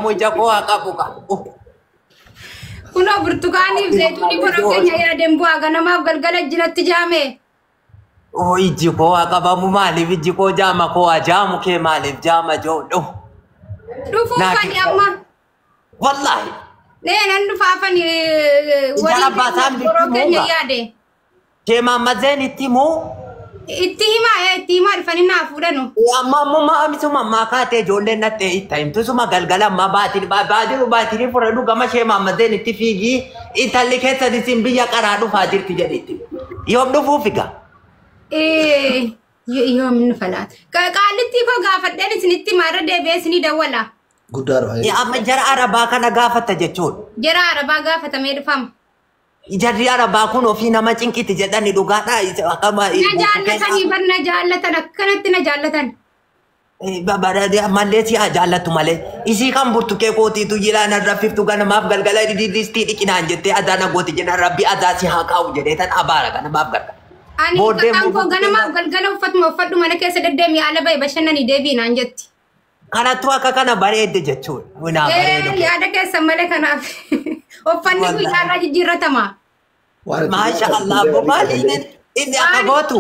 moja ko akabuka. Kuno burtukani zaytuni bono kenya ya dembo aga nama galgala jinatti jame. Oh iji ko akabamu mali iji ko jama ko ajamu ke mali jama jodo. Dufu fani amma. Wallahi. Ne nan dufa fani wali kenya ya de. Ke mamazeni timu. Ittima rifani na fudano. Ya mamma amisuma makate jolle natte ittaim tusuma galgala ma baatiru furadu gama she mamazeni tifigi italli kessa disimbiya qaradu fajirti jediti. Yom dufu figa. Yom falat. Qaaliti ko gaafadhen isinitti marra deebesni dawala. Guddaaro. Ya amma jara araba kana gaafata jechuun. Jara araba gaafata meedfam. Jarri araba kun ofii nama cinkiti jedhani dhugaadha akkama najaallatanii bar najaallatan akkanatti najaallatan. Babarade malee si ajaallatu malee isii kan burtuqee kootiitu jira narrafiftu ganamaaf galgala didiistii dhiqinaan jettee adaana gooti jedhan rabbi adaa si haa kaa'u jedhee tan abaara ganamaaf gargaara. Ani kan koo ganamaaf galgala uffadhu mana keessa deddeemii ala bahe bashannanii deebii naan jetti. Kanattu akka kana bareedde jechuudha. Winaa bareedu. Yaada keessa malee kanaaf uffanni guyyaarraa jijjiirratama. Masha Allah bobaali inni akka gootu.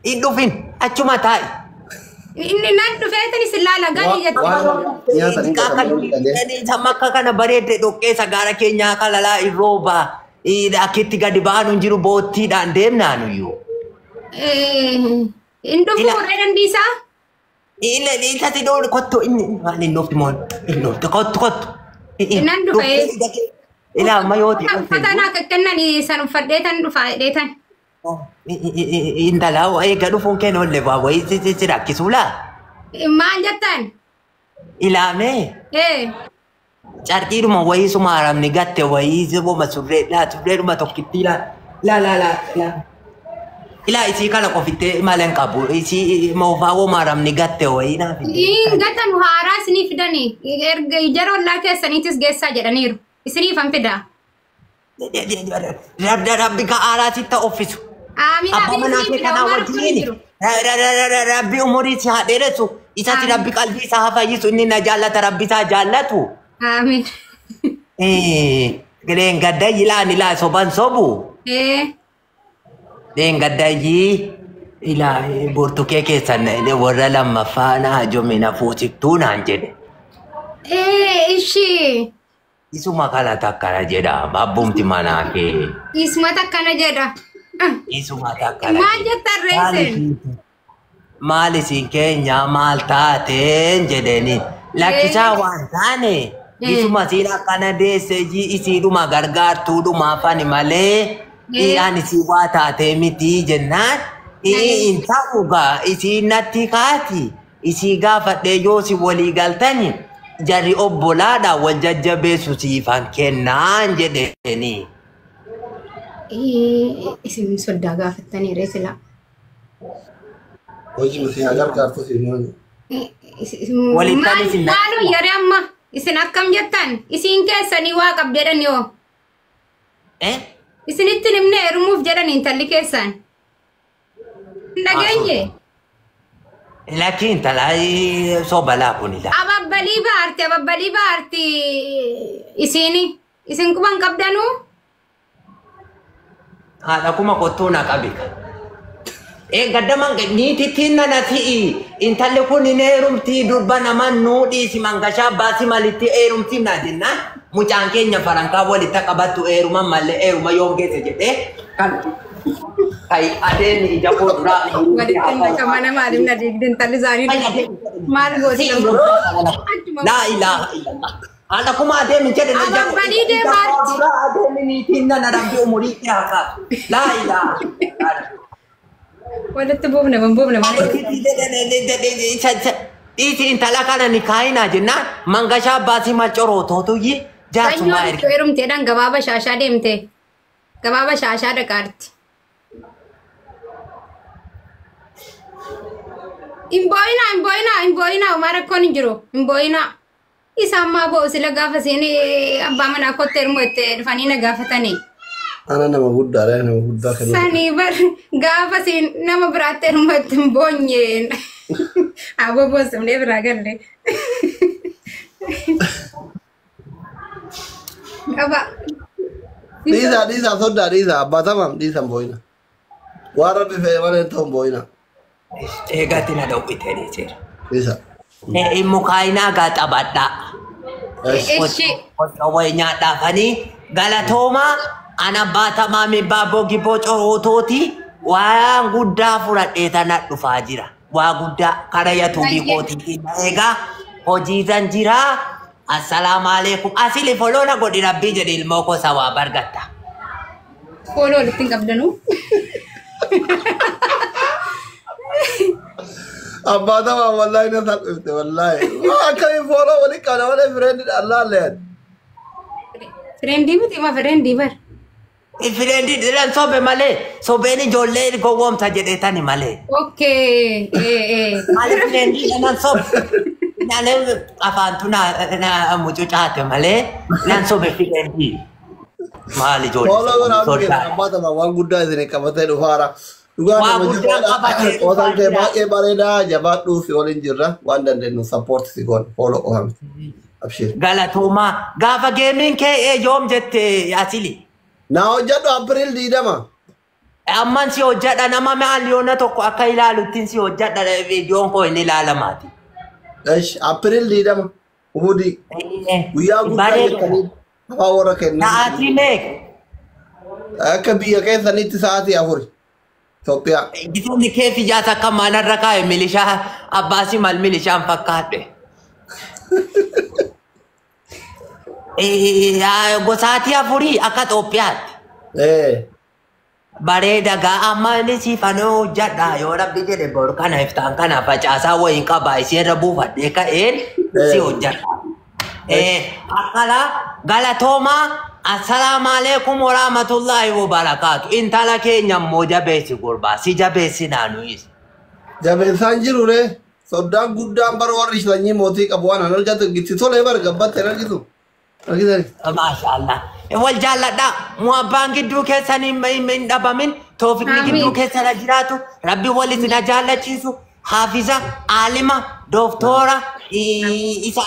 Inni dhufin achuma taa'i. Inni nan dhufeetani silaala gadi jettu. Makka kana bareedde dhoqqee sagaara keenyaa kalalaa irrooba. Akkitti gadi ba'an hin jiru boottiidhaan deemnaan iyyuu. Inni dhufu warree dandiisaa? Inni tati dhoolu kottu inni waan inni dhufti moon inni dhufti kottu. Nan dhufee. Ila amma yoo ta'e. Uffataan akka kennan san uffadheetan dhufaa dheetan. Intala eega dhufuun kenna olle wayii si rakkisuu laa. Maal jettan? Ilaamee. Carqiidhuma wayii suma haramni gatte wayii sibuma surreedhuma tokkitti laa. Ilaa isii kana qofittee maleen qabu isii moofaawoo maaramni gatte wayii naaf. Gatan haaraa isinii fidanii jara ollaa keessaniitis geessaa jedhaniiru. Isiniif han fidaa. Rabbi ka aaraatitti offisu. Abba manaa kee kanaa wajjin rabbi umurii si haa dheeressu isatti rabbi qalbii isaa haa fayyisu inni na jaallata rabbi isaa jaallatu. Amiin. Gireen gaddayi ilaa soban sobu. Gaddayi ilaa burtuqee keessan warra lammaffaa na hajomina fuusiftuu naan jedhe. Ishii. Isuma kana takkana jedha babbumti manaa kee. Isuma takkana jedha. Isuma takkana. Maal jettan reesen? Maal isin keenya maal taateen jedheni. Lakkisaa waan taane. Isuma siin akkana deesse isiidhuma gargaartuudhuma afani malee. Ani si waa taatee miti jennaan. In ta'ugaa isiin natti kaati. Isii gaafadhee yoo si walii galtani. Jarri obbolaadha wal jajjabeessu siifan kennaan jedheni. Isin soddaa gaafattanii reesila. Hojii miti gargaartu siin walitti isin maaloo yeroo amma isin akkam jettan isin keessanii waa qabdeedhan yoo. Isinitti nimne heerumuuf jedhan intalli keessan. Nageenye. Lakin talai sobalaa kunila. Ababbalii baarti isini isin kuban qabdanu. Haadha kuma kottuu na qabika. Gaddaman niitittiin nanati intalli kun hin heerumtii durba naman nuudhii si mangashaa baasii malitti heerumtii na jennaan mucaan keenya farankaa walitti qabattu heeruman mallee heeruma yoom geesse jedhee kan kai adeen ija koodraa. Walitti qabana maaliif na digdin talli isaanii maal gooti laa ilaaha illallah. Haadha kuma adeemi jedhe na jabu. Ababbalii deemaarti. Adeemi niitiin nana rabbi umurii dhiyaaka. Laa ilaaha. Walitti buufne malee. Isi intala kana ni kaayina jennaan mangashaa baasii mal coroototu yi jaarsummaa erga. Sanyoon heerumteedhaan gabaaba shaashaa deemte. Gabaaba shaashaa dhaqaarti. Imboyinaa Umar rakkoon hin jiru. Imboyinaa. Isaan maa bo'u sila gaafa seenii abbaa manaa kottee hirmoo itti dhufanii na gaafatanii. Ana nama guddaadha nama guddaa kan. Sanii bar gaafa siin nama biraatti hirmoo itti hin boonyeen. Aboo boosumlee biraa galle. Aba. Disa soda disa abatamam disa boina. Wara bi fe wala tom boina. Eegatti na dawwitanii jira. Disa. Mukaayinaa gaaxabadhaa. Eshi. Qoccowwee nyaadhaafanii galatoomaa ana baatamaa mibbaa giboo corootooti waan guddaa fudhadhee tana dhufaa jira. Waa guddaa kara yatuubii kootiitiin eegaa hojiitan jira. Assalaamu alaikum. Asili foloona godhi rabbii jedhi ilmoo kosa waa bargatta. Foloo walitti hin qabdanuu. Abatama wallahi na sakte wallahi. Akay folo wali kana wala friend Allah le. Friendii miti ma friendii bar. Friendii dilan sobe malee sobeeni ijoollee gowwoomsa jedheetani malee. Okay. Malee friendii nan sobe. Nale afantu na mucucaate malee nan sobe friendii. Maali ijoollee. Folo gona abike abatama wan guddaa isini qabate dhufara. Dhugaa nama ke baay'ee bareedaa jabaadhuu fi waliin jirra waan dandeenyu support si goon folo qohamti. Abshir. Galatoomaa gaafa geemiin kee yoom jette Asili? Na hojjedhu April 20. Amman si hojjedha nama miliyoona tokko akka ilaaluttiin si hojjedha viidiyoon koo inni ilaalamaati. Esh April 20 Uhudi. Guyyaa guddaa jettanii hafaa warra kennan. Sa'aatii meeqa? Akka biyya keessanitti sa'aatii 4. Ethiopia. Gituun kee fijaata akka maalarra kaa'e milishaa abbaasii mal milishaan fakkaadhe. Gosaatii 4 akka Itoophiyaatti. Bareeda gaa amma inni siifanoo hojjedha yoo rabbi jedhe boru kana iftaan kana facaasaa wayii qaba isheerra buufadhee ka'een si hojjedha. Akkala galatoomaa assalaamu alaikum warahmatullahi wabarakatuh. Intala keenya immoo jabeessi gurbaa si jabeessi naanuyis. Jabeessaan jiru re soddaan guddaan bara warri sanyii mootii qabu waan argatu gitti tolee bara gabbatte argitu. Argitani. Maashaallah. Wal jaalladha muabbaan gidduu keessanii hin dhabamin toofiqni gidduu keessa jiraatu rabbi walitti na jaallachiisu haafiza aalima doktora isa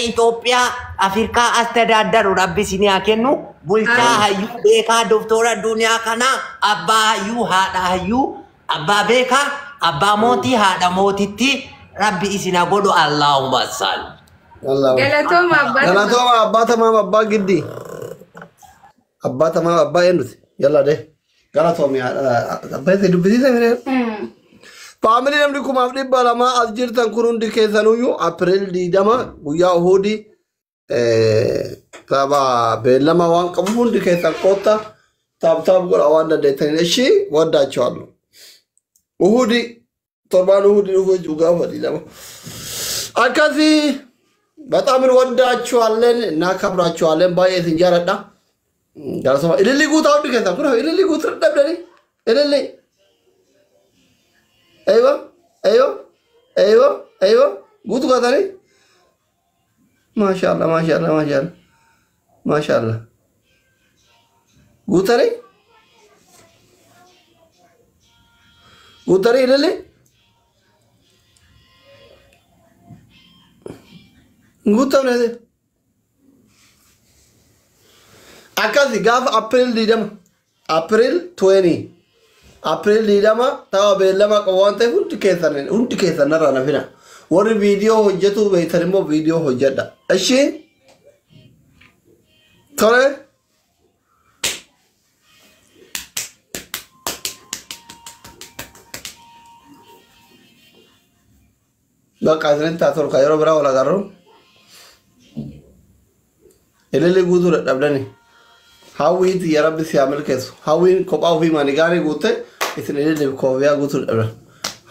Itoophiyaa Afrikaa astadaaddaru rabbi isinii haa kennu bulchaa hayyuu beekaa doktora duniyaa kana abbaa hayyuu haadha hayyuu abbaa beekaa abbaa mootii haadha mootitti rabbi isin haa godhu Allahumma salli. Galatoomaa abbaa tamaam abbaa giddi. Abbaa tamaam abbaa eenyuti? Yalla dee. Galatoomi abbaa itti dubbisiise miree. Family namni kumaaf dhibba lamaa as jirtan kun hundi keessanuyyuu April 20 guyyaa Uhudi tapha beellama waan qabu hundi keessan qotta taab godha waan dandeettaniin ishii waddaachawaalluu. Uhudi torbaan Uhudi dhufu juugaa fadhi lama. Akkasii በጣም እንወዳችኋለን እናከብራችኋለን ባይ እንጀራዳ ጋርሶማ እልል ጉታው ድከታ ኩራ እልል ጉት ደብደሪ እልል አይዋ ጉቱ ጋታሪ ማሻአላ ጉተሪ እልል ጉታው ነው አካዚ ጋፍ አፕሪል 20 April 20 tawa beellama qabaante hundi keessan narra nafina warri viidiyoo hojjetu beektan immoo viidiyoo hojjedha ishii tole bakka isinitti haa tolka yeroo biraa wal agarru ililli guutuu dadhabdani hawwiiti ya rabbi si milkeessu hawwiin kophaa ofii maanigaanii guutte isin ililli koofiyaa guutuu dadhabdan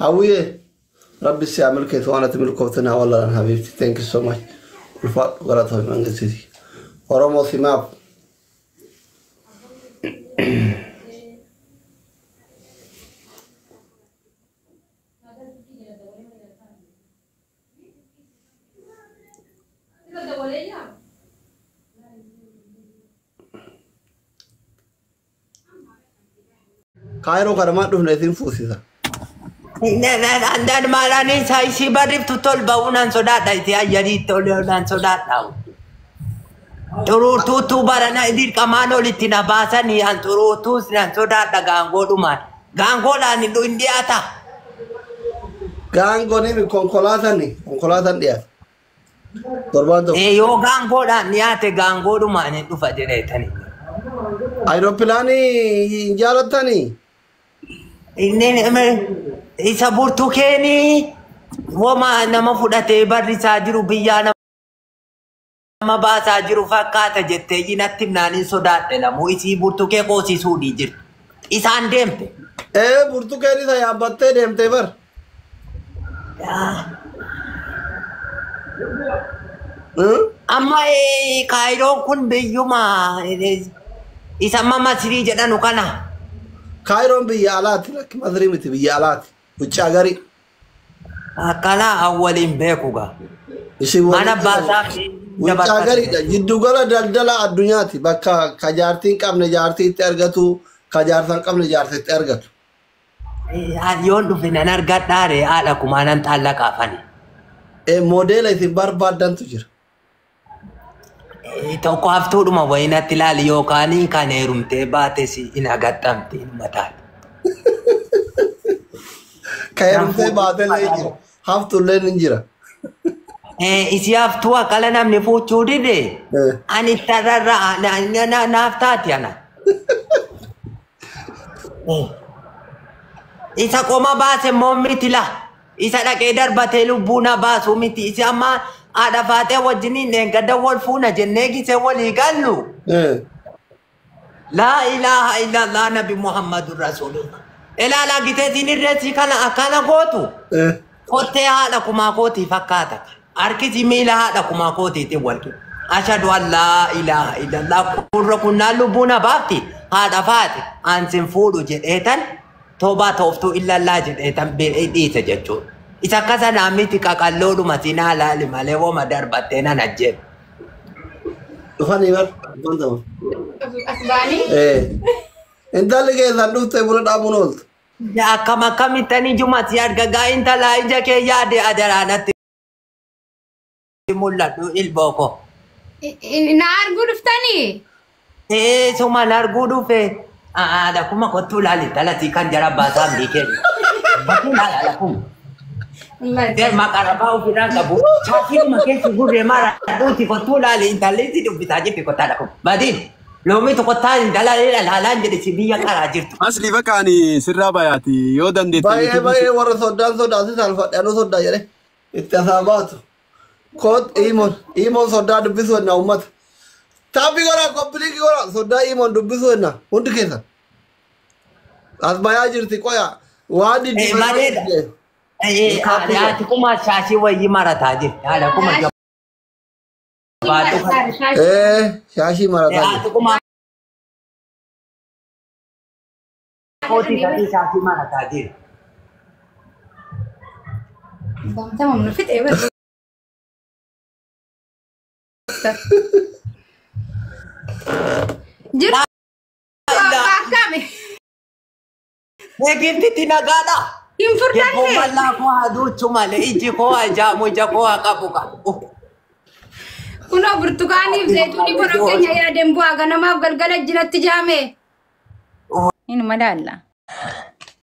hawwiyee rabbi si milkeessu waan ati milkooftin haa wallaan habiibti thank you so much ulfaadhu galata ofii mangisiisi oromoo simaaf Kairo kana ma dhufna isin fuusisa Andaan maalaan isaa isii barreeftu tolba unaan sodaadha itti ayyanii tole unaan sodaadha. Xuruurtuutu barana dirqamaan olitti na baasanii an xuruurtuus nan sodaadha gaangoodhumaan. Gaangoodhaan hin dhiyaata. Gaangoon konkolaataan dhiyaata. Torbaan tokko. Yoo gaangoodhaan dhiyaate gaangoodhumaan hin dhufa jedheetanii. Ayiroopilaanii hin jaalattanii? Isa burtukeeni wama nama fudhatee barrisaa jiru biyyaa nama baasaa jiru fakkaata jettee jinatti himnaan sodaadhe namu isii burtukee qoosisuudhii jirtu. Isaan deemte. Burtukeen isa yaabbattee deemte bar. Amma Kaayiroon kun biyyuma isa amma Masirii jedhanu kana. Kaayiroon biyya alaati lakki Masirii miti biyya alaati. Wuccaa garii. Akkana awwaliin beeku gaa. Mana baasaa wuccaa gariidha. Jiddugala daldala addunyaati. Bakka ka jaartiin qabne jaartii itti argatu, ka jaarsan qabne jaartii itti argatu. Yoon dhufe nan argadhaare haadha kumaanan xaallaqaafani. Modeela isin barbaaddantu jira. Tokko haftuudhuma wayinatti ilaali yookaan kan heerumtee baates hin agadhamte mataan. Kan heerumtee baatellee jira. Haftullee ni jira. Isi haftuu akkala namni fuuchuu dide ani tararraa naaf taati ana. Isa qoma baase moo miti la. Isa dhaqee darbatee lubbuu na baasu miti. Isi amma haadha faatee wajjiniin eeggadda wal fuuna jennee gisee walii gallu. Laa ilaaha illallah nabi Muhammadun Rasulullah. Ilaalaa giteetiin irreessi kana akkana gootu. Kottee haadha kumaa kootii fakkaata. Harkisi miila haadha kumaa kootiitiin walqi. Ashadu an laa ilaaha illallah kurra kunnaan lubbuu na baafti. Haadha faate ansin fuudhu jedheetan toobaa tooftuu illallah jedheetan dhiise jechuudha. Isa akkasa naamiti qaqalloodhuma sinaa laali malee wama darbattee nan ajjeeru. Dhufanii bar. Asbaanii? Intalli keessan dhuftee buna dhaabuun ooltu. Akkamittanii jumati argagaa intalaa ija kee yaade adaraanatti mul'atu ilbooko. Na arguu dhuftanii? Suma na arguu dhufe. Haadha kuma kottuu laali talatii kan jara baasaa miikee. Bakki laala kuma. Derma qarabaa ofirraa qabu. Shaakiruma keessa gurree mara dhuuti kottuu laali intalleetti dubbisaa jirti kottaadha kun. Badiin loomii tokkottaa intalaa laalaan jedhe si biyya qaraa jirtu. Asli bakkaani sirraa bayaati yoo dandeetti. Baay'ee warra soddaan salphadhaanuu soddaa jedhe itti asaa baatu. Koot imoon soddaa dubbisu enna uummata. Taappi goraa kompilikii goraa soddaa imoon dubbisu enna hundi keessan. As bayaa jirti qoya waan diddiimaa. Haati kuma shaashii wayii marataa jirti. Haadha kuma shaashii marataa jirti. haati kuma kootii sadii shaashii marataa jirti. Tamam nu fixee bas. Jirtu akkami? Eegimti nagaadha. Hin furdanne. Koo mallaa koo haduuchu malee iji koo ajaamu ija koo qabu qabu. Kunoo burtukaaniif zayituunii godhoo keenya yaadeen bu'aa ganamaaf galgala jinatti jaame. Inni madaalla.